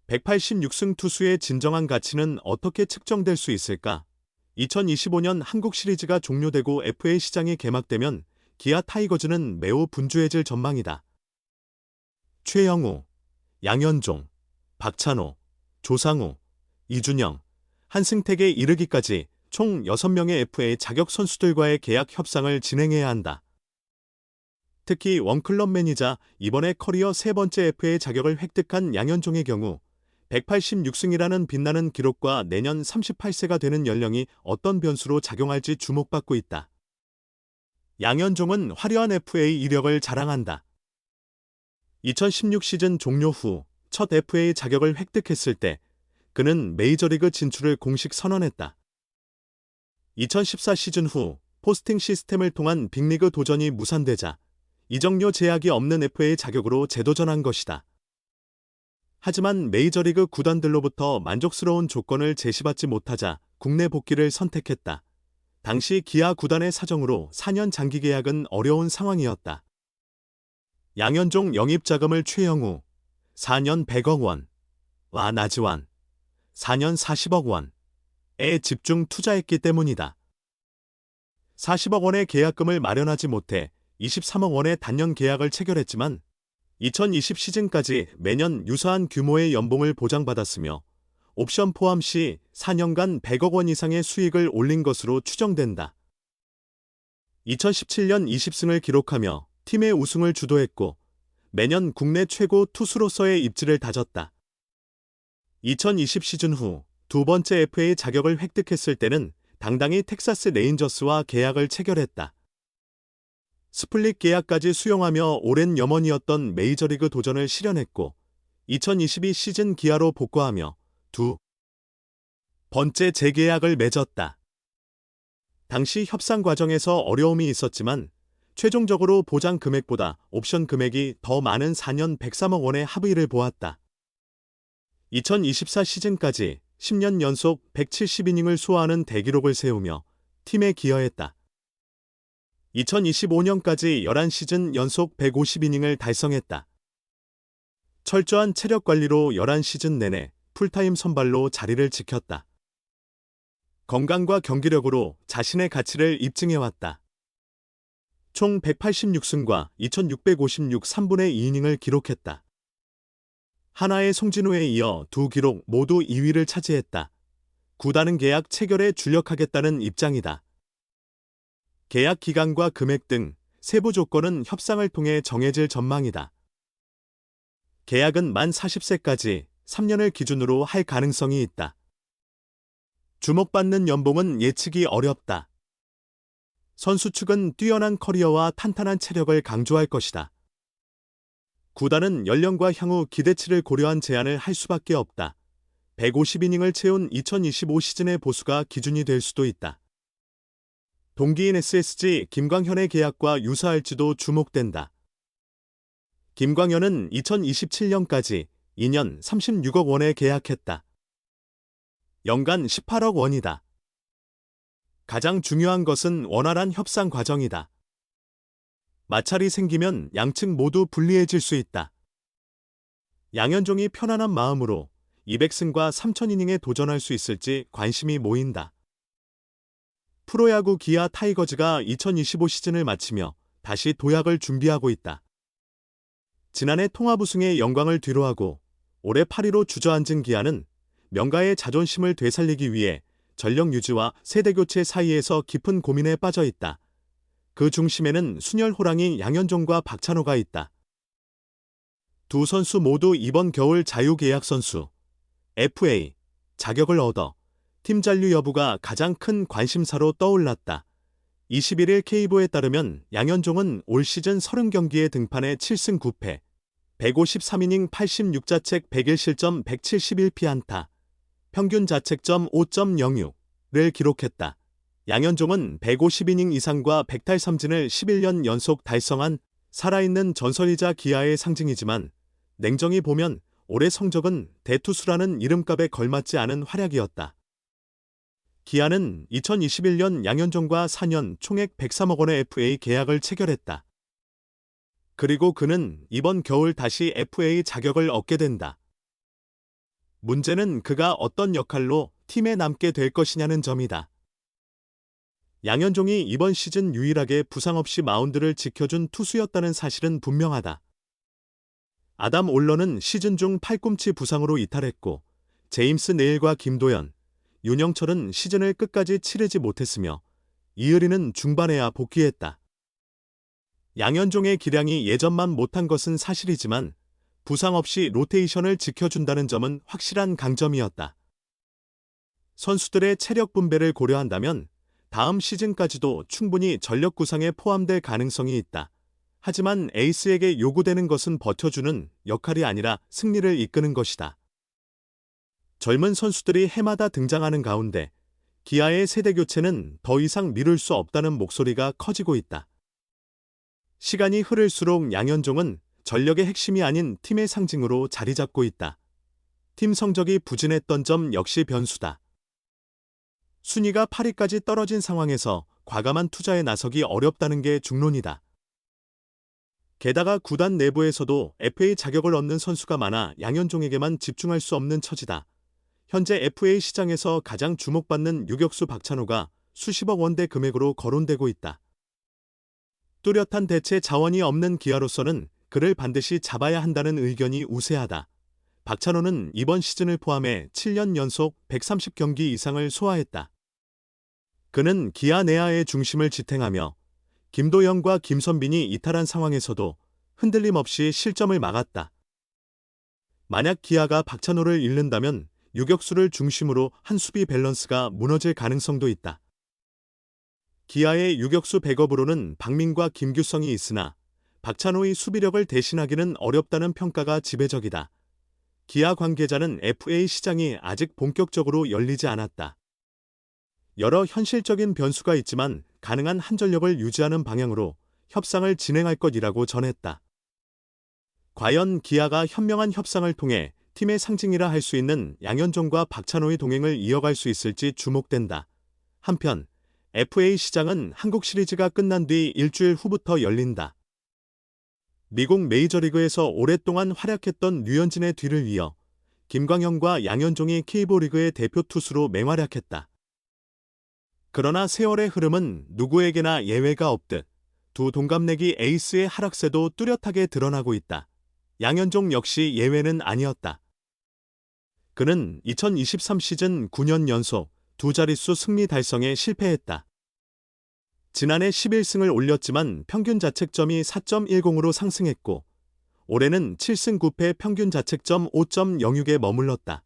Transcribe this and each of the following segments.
186승 투수의 진정한 가치는 어떻게 측정될 수 있을까? 2025년 한국 시리즈가 종료되고 FA 시장이 개막되면 기아 타이거즈는 매우 분주해질 전망이다. 최영우, 양현종, 박찬호, 조상우, 이준영, 한승택에 이르기까지 총 6명의 FA 자격 선수들과의 계약 협상을 진행해야 한다. 특히 원클럽 매니저 이번에 커리어 세 번째 FA 자격을 획득한 양현종의 경우 186승이라는 빛나는 기록과 내년 38세가 되는 연령이 어떤 변수로 작용할지 주목받고 있다. 양현종은 화려한 FA 이력을 자랑한다. 2016 시즌 종료 후 첫 FA 자격을 획득했을 때 그는 메이저리그 진출을 공식 선언했다. 2014 시즌 후 포스팅 시스템을 통한 빅리그 도전이 무산되자 이적료 제약이 없는 FA 자격으로 재도전한 것이다. 하지만 메이저리그 구단들로부터 만족스러운 조건을 제시받지 못하자 국내 복귀를 선택했다. 당시 기아 구단의 사정으로 4년 장기 계약은 어려운 상황이었다. 양현종 영입자금을 최영우 4년 100억 원와 나지완 4년 40억 원에 집중 투자했기 때문이다. 40억 원의 계약금을 마련하지 못해 23억 원의 단년 계약을 체결했지만 2020 시즌까지 매년 유사한 규모의 연봉을 보장받았으며 옵션 포함 시 4년간 100억 원 이상의 수익을 올린 것으로 추정된다. 2017년 20승을 기록하며 팀의 우승을 주도했고 매년 국내 최고 투수로서의 입지를 다졌다. 2020 시즌 후 두 번째 FA 자격을 획득했을 때는 당당히 텍사스 레인저스와 계약을 체결했다. 스플릿 계약까지 수용하며 오랜 염원이었던 메이저리그 도전을 실현했고 2022 시즌 기아로 복귀하며 두 번째 재계약을 맺었다. 당시 협상 과정에서 어려움이 있었지만 최종적으로 보장 금액보다 옵션 금액이 더 많은 4년 103억 원의 합의를 보았다. 2024 시즌까지 10년 연속 170이닝을 소화하는 대기록을 세우며 팀에 기여했다. 2025년까지 11시즌 연속 150이닝을 달성했다. 철저한 체력 관리로 11시즌 내내 풀타임 선발로 자리를 지켰다. 건강과 경기력으로 자신의 가치를 입증해왔다. 총 186승과 2656 3분의 2이닝을 기록했다. 하나의 송진우에 이어 두 기록 모두 2위를 차지했다. 구단은 계약 체결에 주력하겠다는 입장이다. 계약 기간과 금액 등 세부 조건은 협상을 통해 정해질 전망이다. 계약은 만 40세까지 3년을 기준으로 할 가능성이 있다. 주목받는 연봉은 예측이 어렵다. 선수 측은 뛰어난 커리어와 탄탄한 체력을 강조할 것이다. 구단은 연령과 향후 기대치를 고려한 제안을 할 수밖에 없다. 150이닝을 채운 2025 시즌의 보수가 기준이 될 수도 있다. 동기인 SSG 김광현의 계약과 유사할지도 주목된다. 김광현은 2027년까지 2년 36억 원에 계약했다. 연간 18억 원이다. 가장 중요한 것은 원활한 협상 과정이다. 마찰이 생기면 양측 모두 불리해질 수 있다. 양현종이 편안한 마음으로 200승과 3000이닝에 도전할 수 있을지 관심이 모인다. 프로야구 기아 타이거즈가 2025 시즌을 마치며 다시 도약을 준비하고 있다. 지난해 통합 우승의 영광을 뒤로하고 올해 8위로 주저앉은 기아는 명가의 자존심을 되살리기 위해 전력 유지와 세대 교체 사이에서 깊은 고민에 빠져 있다. 그 중심에는 순혈 호랑이 양현종과 박찬호가 있다. 두 선수 모두 이번 겨울 자유계약 선수 FA 자격을 얻어 팀 잔류 여부가 가장 큰 관심사로 떠올랐다. 21일 K보에 따르면 양현종은 올 시즌 30경기에 등판해 7승 9패, 153이닝 86자책 101실점 171피안타, 평균 자책점 5.06를 기록했다. 양현종은 150이닝 이상과 100탈삼진을 11년 연속 달성한 살아있는 전설이자 기아의 상징이지만 냉정히 보면 올해 성적은 대투수라는 이름값에 걸맞지 않은 활약이었다. 기아는 2021년 양현종과 4년 총액 103억 원의 FA 계약을 체결했다. 그리고 그는 이번 겨울 다시 FA 자격을 얻게 된다. 문제는 그가 어떤 역할로 팀에 남게 될 것이냐는 점이다. 양현종이 이번 시즌 유일하게 부상 없이 마운드를 지켜준 투수였다는 사실은 분명하다. 아담 올런은 시즌 중 팔꿈치 부상으로 이탈했고 제임스 네일과 김도현, 윤영철은 시즌을 끝까지 치르지 못했으며 이의리는 중반에야 복귀했다. 양현종의 기량이 예전만 못한 것은 사실이지만 부상 없이 로테이션을 지켜준다는 점은 확실한 강점이었다. 선수들의 체력 분배를 고려한다면 다음 시즌까지도 충분히 전력 구상에 포함될 가능성이 있다. 하지만 에이스에게 요구되는 것은 버텨주는 역할이 아니라 승리를 이끄는 것이다. 젊은 선수들이 해마다 등장하는 가운데 기아의 세대 교체는 더 이상 미룰 수 없다는 목소리가 커지고 있다. 시간이 흐를수록 양현종은 전력의 핵심이 아닌 팀의 상징으로 자리 잡고 있다. 팀 성적이 부진했던 점 역시 변수다. 순위가 8위까지 떨어진 상황에서 과감한 투자에 나서기 어렵다는 게 중론이다. 게다가 구단 내부에서도 FA 자격을 얻는 선수가 많아 양현종에게만 집중할 수 없는 처지다. 현재 FA 시장에서 가장 주목받는 유격수 박찬호가 수십억 원대 금액으로 거론되고 있다. 뚜렷한 대체 자원이 없는 기아로서는 그를 반드시 잡아야 한다는 의견이 우세하다. 박찬호는 이번 시즌을 포함해 7년 연속 130경기 이상을 소화했다. 그는 기아 내야의 중심을 지탱하며 김도영과 김선빈이 이탈한 상황에서도 흔들림 없이 실점을 막았다. 만약 기아가 박찬호를 잃는다면 유격수를 중심으로 한 수비 밸런스가 무너질 가능성도 있다. 기아의 유격수 백업으로는 박민과 김규성이 있으나 박찬호의 수비력을 대신하기는 어렵다는 평가가 지배적이다. 기아 관계자는 FA 시장이 아직 본격적으로 열리지 않았다. 여러 현실적인 변수가 있지만 가능한 한 전력을 유지하는 방향으로 협상을 진행할 것이라고 전했다. 과연 기아가 현명한 협상을 통해 팀의 상징이라 할 수 있는 양현종과 박찬호의 동행을 이어갈 수 있을지 주목된다. 한편 FA 시장은 한국 시리즈가 끝난 뒤 일주일 후부터 열린다. 미국 메이저리그에서 오랫동안 활약했던 류현진의 뒤를 이어 김광현과 양현종이 K리그의 대표 투수로 맹활약했다. 그러나 세월의 흐름은 누구에게나 예외가 없듯 두 동갑내기 에이스의 하락세도 뚜렷하게 드러나고 있다. 양현종 역시 예외는 아니었다. 그는 2023 시즌 9년 연속 두 자릿수 승리 달성에 실패했다. 지난해 11승을 올렸지만 평균 자책점이 4.10으로 상승했고 올해는 7승 9패 평균 자책점 5.06에 머물렀다.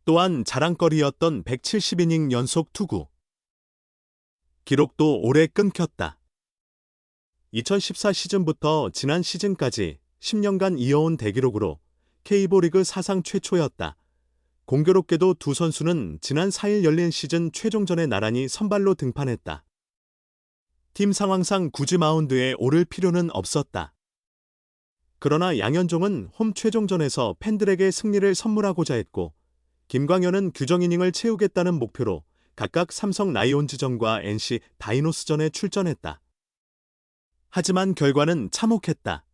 또한 자랑거리였던 170이닝 연속 투구. 기록도 오래 끊겼다. 2014 시즌부터 지난 시즌까지 10년간 이어온 대기록으로 K리그 사상 최초였다. 공교롭게도 두 선수는 지난 4일 열린 시즌 최종전에 나란히 선발로 등판했다. 팀 상황상 굳이 마운드에 오를 필요는 없었다. 그러나 양현종은 홈 최종전에서 팬들에게 승리를 선물하고자 했고 김광현은 규정 이닝을 채우겠다는 목표로 각각 삼성 라이온즈전과 NC 다이노스전에 출전했다. 하지만 결과는 참혹했다.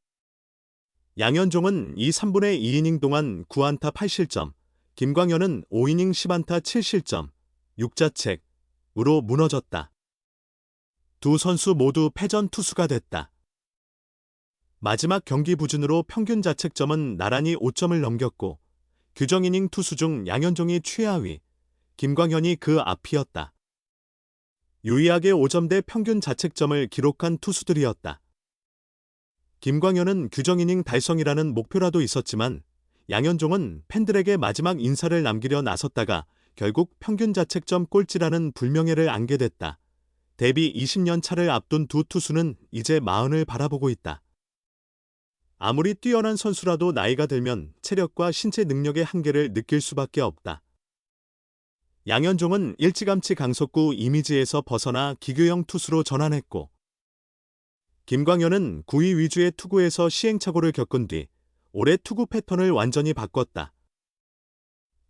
양현종은 3분의 2이닝 동안 9안타 8실점, 김광현은 5이닝 10안타 7실점, 6자책으로 무너졌다. 두 선수 모두 패전 투수가 됐다. 마지막 경기 부진으로 평균 자책점은 나란히 5점을 넘겼고 규정 이닝 투수 중 양현종이 최하위, 김광현이 그 앞이었다. 유의하게 5점대 평균 자책점을 기록한 투수들이었다. 김광현은 규정 이닝 달성이라는 목표라도 있었지만 양현종은 팬들에게 마지막 인사를 남기려 나섰다가 결국 평균 자책점 꼴찌라는 불명예를 안게 됐다. 데뷔 20년 차를 앞둔 두 투수는 이제 마흔을 바라보고 있다. 아무리 뛰어난 선수라도 나이가 들면 체력과 신체 능력의 한계를 느낄 수밖에 없다. 양현종은 일찌감치 강속구 이미지에서 벗어나 기교형 투수로 전환했고 김광현은 구위 위주의 투구에서 시행착오를 겪은 뒤 올해 투구 패턴을 완전히 바꿨다.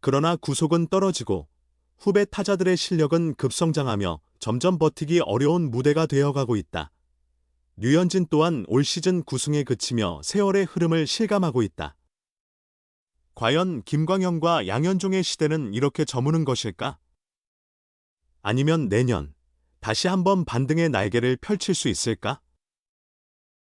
그러나 구속은 떨어지고 후배 타자들의 실력은 급성장하며 점점 버티기 어려운 무대가 되어가고 있다. 류현진 또한 올 시즌 9승에 그치며 세월의 흐름을 실감하고 있다. 과연 김광현과 양현종의 시대는 이렇게 저무는 것일까? 아니면 내년 다시 한번 반등의 날개를 펼칠 수 있을까?